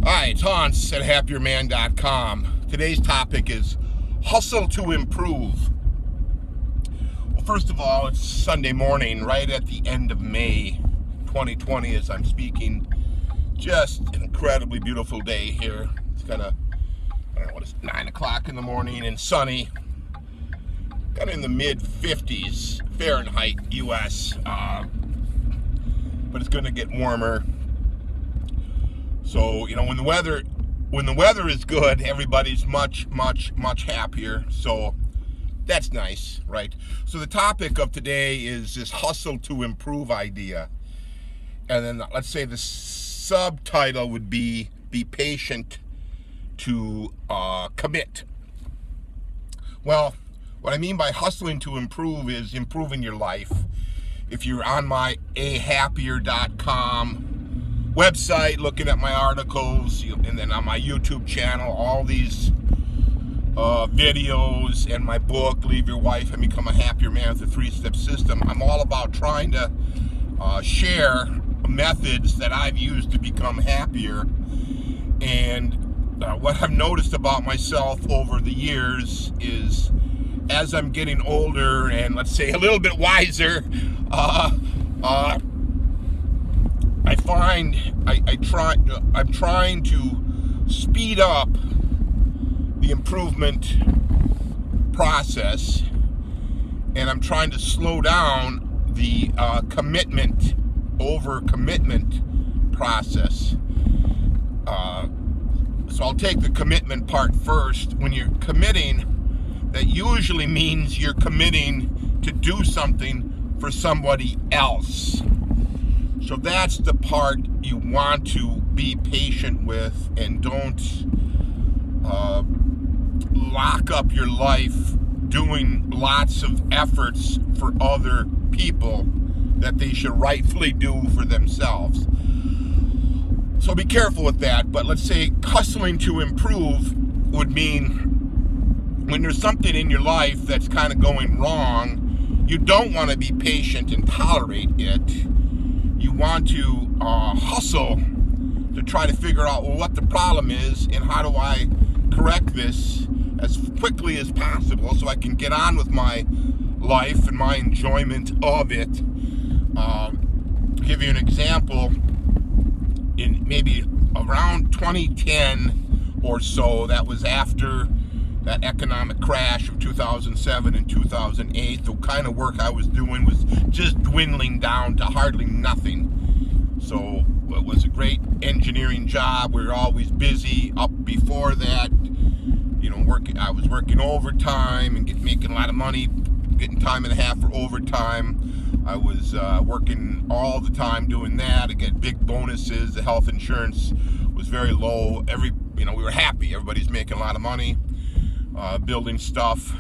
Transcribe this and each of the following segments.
Hi, it's Hans at happierman.com. Today's topic is hustle to improve. Well, first of all, it's Sunday morning, right at the end of May 2020 as I'm speaking. Just an incredibly beautiful day here. It's kind of, I don't know what it's 9 o'clock in the morning and sunny. Kind of in the mid 50s Fahrenheit US. But it's going to get warmer. So, when the weather is good, everybody's much happier. So that's nice, right? So the topic of today is this hustle to improve idea. And then let's say the subtitle would be patient to commit. Well, what I mean by hustling to improve is improving your life. If you're on my ahappier.com website looking at my articles, and then on my YouTube channel, all these videos, and my book, Leave Your Wife and Become a Happier Man with a 3-Step System, I'm all about trying to share methods that I've used to become happier. And what I've noticed about myself over the years is, as I'm getting older and, let's say, a little bit wiser, I'm trying to speed up the improvement process, and I'm trying to slow down the overcommitment process. So I'll take the commitment part first. When you're committing, that usually means you're committing to do something for somebody else. So that's the part you want to be patient with, and don't lock up your life doing lots of efforts for other people that they should rightfully do for themselves. So be careful with that. But let's say hustling to improve would mean when there's something in your life that's kind of going wrong, you don't want to be patient and tolerate it. You want to hustle to try to figure out, well, what the problem is and how do I correct this as quickly as possible so I can get on with my life and my enjoyment of it. To give you an example, in maybe around 2010 or so, that was after that economic crash of 2007 and 2008, the kind of work I was doing was just dwindling down to hardly nothing. So it was a great engineering job. We were always busy. Up before that, I was working overtime and making a lot of money, getting time and a half for overtime. I was working all the time doing that. I get big bonuses. The health insurance was very low. We were happy. Everybody's making a lot of money. Building stuff,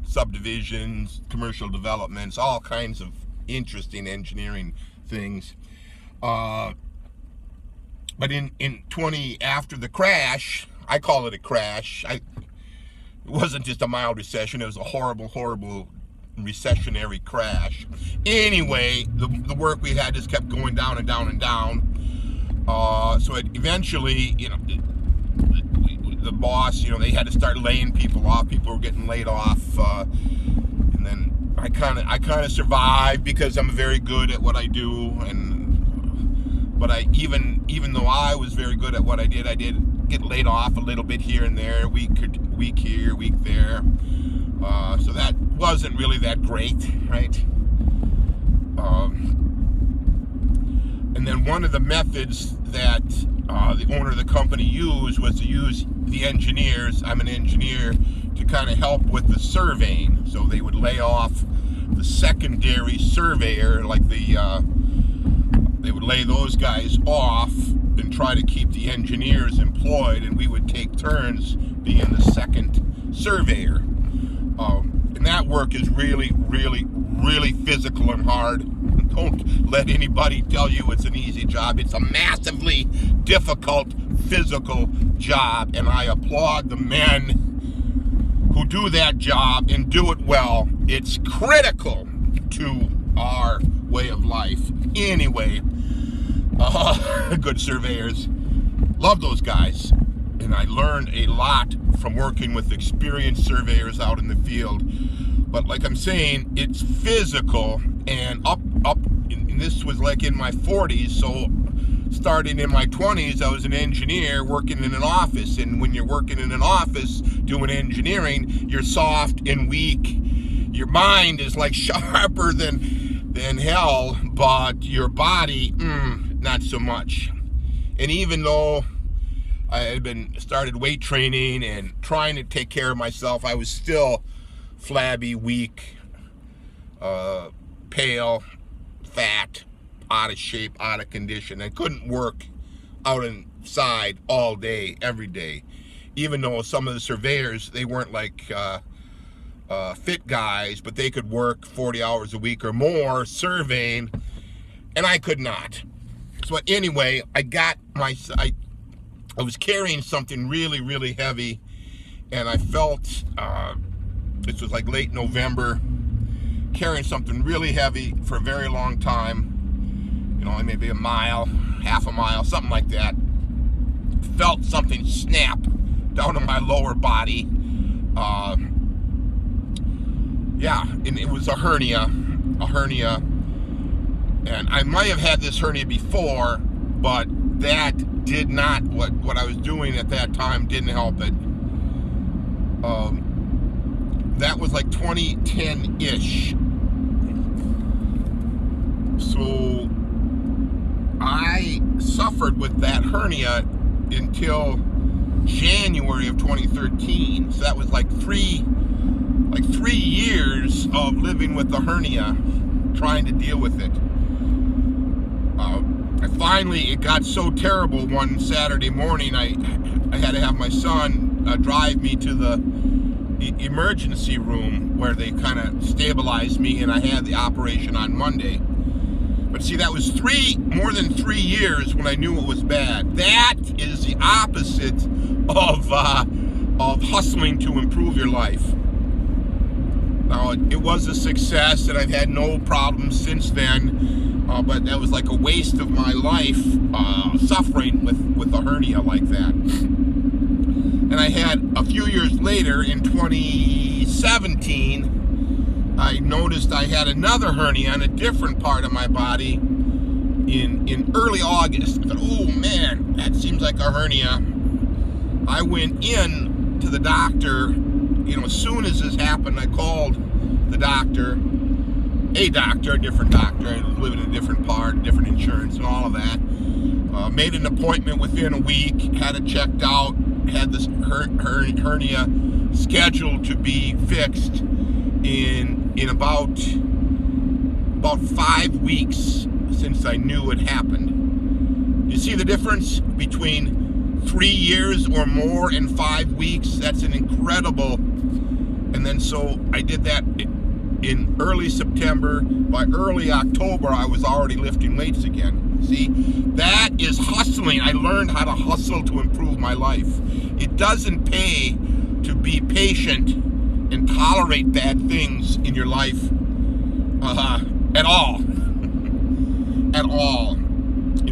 subdivisions, commercial developments, all kinds of interesting engineering things. But after the crash, I call it a crash. It wasn't just a mild recession. It was a horrible recessionary crash. Anyway, the work we had just kept going down and down and down. So eventually, the boss, they had to start laying people off. People were getting laid off, and then I kind of survived because I'm very good at what I do. But even though I was very good at what I did get laid off a little bit here and there, week here, week there. So that wasn't really that great, right? And then one of the methods that the owner of the company used was to use the engineers. I'm an engineer, to kind of help with the surveying. So they would lay off the secondary surveyor, they would lay those guys off and try to keep the engineers employed, and we would take turns being the second surveyor. And that work is really physical and hard. Don't let anybody tell you it's an easy job. It's a massively difficult physical job, and I applaud the men who do that job and do it well. It's critical to our way of life. Anyway, good surveyors. Love those guys. And I learned a lot from working with experienced surveyors out in the field. But like I'm saying, it's physical, and and this was like in my 40s, so starting in my 20s, I was an engineer working in an office, and when you're working in an office doing engineering, you're soft and weak. Your mind is like sharper than hell, but your body, not so much. And even though I had started weight training and trying to take care of myself, I was still flabby, weak, pale, fat, out of shape, out of condition. I couldn't work out inside all day, every day. Even though some of the surveyors, they weren't like fit guys, but they could work 40 hours a week or more surveying, and I could not. So anyway, I was carrying something really, really heavy, and I felt, this was like late November, carrying something really heavy for a very long time, maybe a mile, half a mile, something like that. Felt something snap down in my lower body. And it was a hernia, and I might have had this hernia before, but that did not, what I was doing at that time didn't help it. That was like 2010-ish. So I suffered with that hernia until January of 2013. So that was like three years of living with the hernia, trying to deal with it. It got so terrible one Saturday morning, I had to have my son drive me to the emergency room where they kind of stabilized me, and I had the operation on Monday. But see, that was more than 3 years when I knew it was bad. That is the opposite of hustling to improve your life. Now, it was a success, and I've had no problems since then. But that was like a waste of my life, suffering with a hernia like that. And I had, a few years later, in 2017, I noticed I had another hernia on a different part of my body in early August. I thought, oh man, that seems like a hernia. I went in to the doctor, as soon as this happened, I called the doctor. A different doctor. I was living in a different part, different insurance, and all of that. Made an appointment within a week. Had it checked out. Had this hernia scheduled to be fixed in about 5 weeks since I knew it happened. You see the difference between 3 years or more and 5 weeks? That's an incredible. And then so I did that in early September. By early October, I was already lifting weights again. See, that is hustling. I learned how to hustle to improve my life. It doesn't pay to be patient and tolerate bad things in your life at all. At all.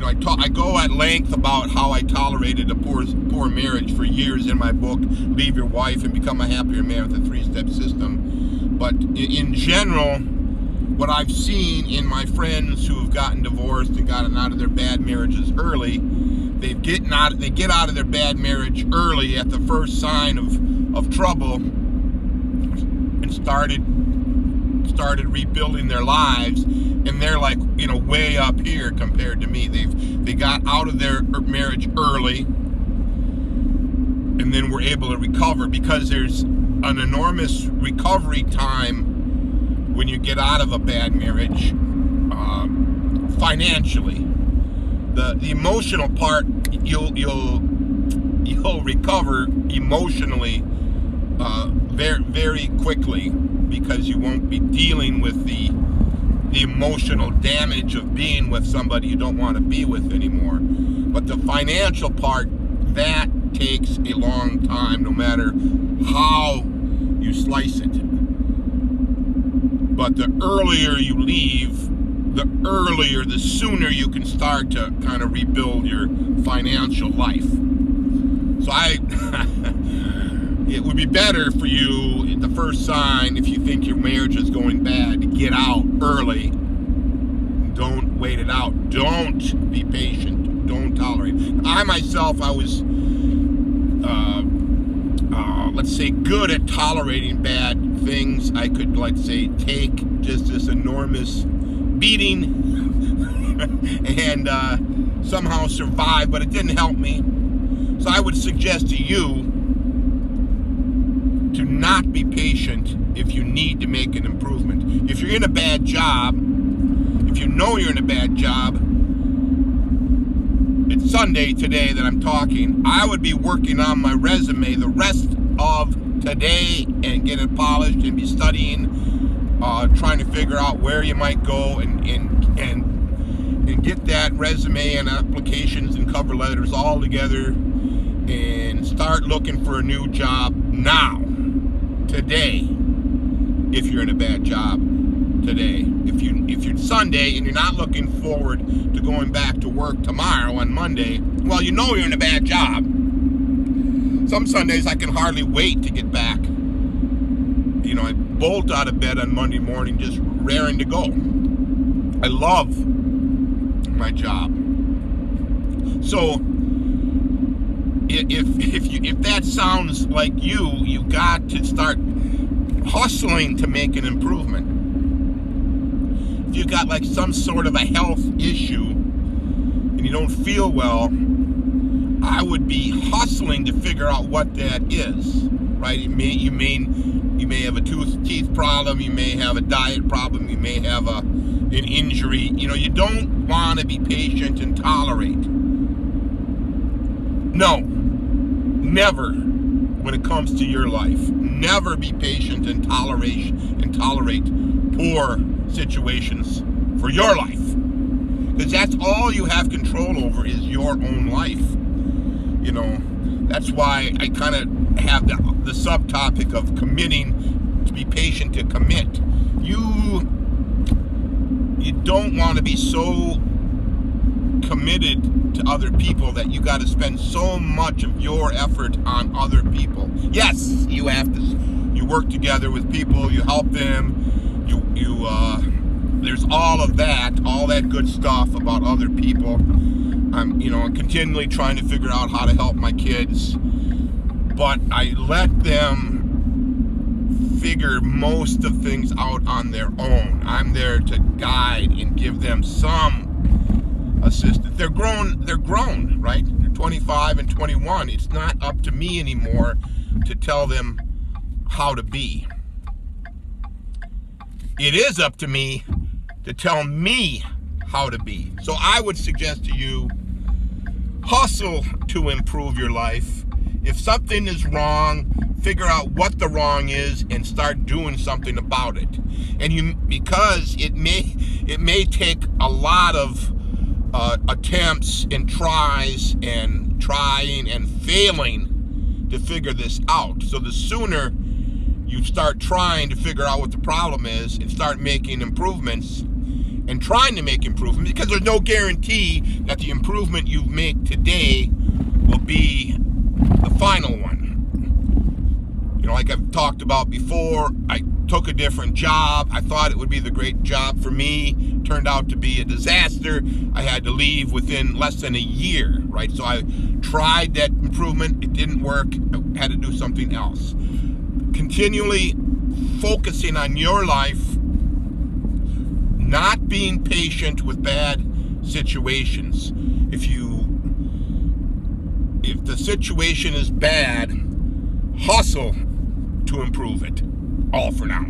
I go at length about how I tolerated a poor marriage for years in my book, Leave Your Wife and Become a Happier Man with a 3-Step System. But in general, what I've seen in my friends who have gotten divorced and gotten out of their bad marriages early, they get out of their bad marriage early at the first sign of trouble, and started rebuilding their lives, and they're like, way up here compared to me. They got out of their marriage early, and then were able to recover, because there's an enormous recovery time when you get out of a bad marriage, financially. The emotional part, you'll recover emotionally very, very quickly, because you won't be dealing with the emotional damage of being with somebody you don't want to be with anymore. But the financial part, that takes a long time, no matter how you slice it. But the earlier you leave, the earlier, the sooner you can start to kind of rebuild your financial life. So it would be better for you, the first sign, if you think your marriage is going bad, to get out early. Don't wait it out. Don't be patient. Don't tolerate. I myself, I was, let's say, good at tolerating bad things. I could, let's say, take just this enormous beating and somehow survive, but it didn't help me. So I would suggest to you to not be patient if you need to make an improvement. If you're in a bad job, if you know you're in a bad job, it's Sunday today that I'm talking, I would be working on my resume the rest of today and get it polished and be studying, trying to figure out where you might go and get that resume and applications and cover letters all together and start looking for a new job now, today, if you're in a bad job today. If you're Sunday and you're not looking forward to going back to work tomorrow on Monday, well, you know you're in a bad job. Some Sundays I can hardly wait to get back. You know, I bolt out of bed on Monday morning just raring to go. I love my job. So if that sounds like you got to start hustling to make an improvement. If you got like some sort of a health issue and you don't feel well, I would be hustling to figure out what that is, right? You may have a teeth problem, you may have a diet problem, you may have an injury. You know, you don't want to be patient and tolerate. No, never when it comes to your life. Never be patient and tolerate poor situations for your life. Because that's all you have control over is your own life. You know, that's why I kind of have the subtopic of committing, to be patient to commit. You don't want to be so committed to other people that you got to spend so much of your effort on other people. Yes, you work together with people, you help them, there's all that good stuff about other people. I'm continually trying to figure out how to help my kids, but I let them figure most of things out on their own. I'm there to guide and give them some assistance. They're grown, right? They're 25 and 21. It's not up to me anymore to tell them how to be. It is up to me to tell me how to be. So I would suggest to you, hustle to improve your life. If something is wrong, figure out what the wrong is and start doing something about it. And because it may take a lot of attempts and tries and trying and failing to figure this out. So the sooner you start trying to figure out what the problem is and start making improvements and trying to make improvements, because there's no guarantee that the improvement you make today will be the final one. You know, like I've talked about before, I took a different job. I thought it would be the great job for me. Turned out to be a disaster. I had to leave within less than a year, right? So I tried that improvement. It didn't work. I had to do something else. Continually focusing on your life, not being patient with bad situations. If the situation is bad, hustle to improve it. All for now.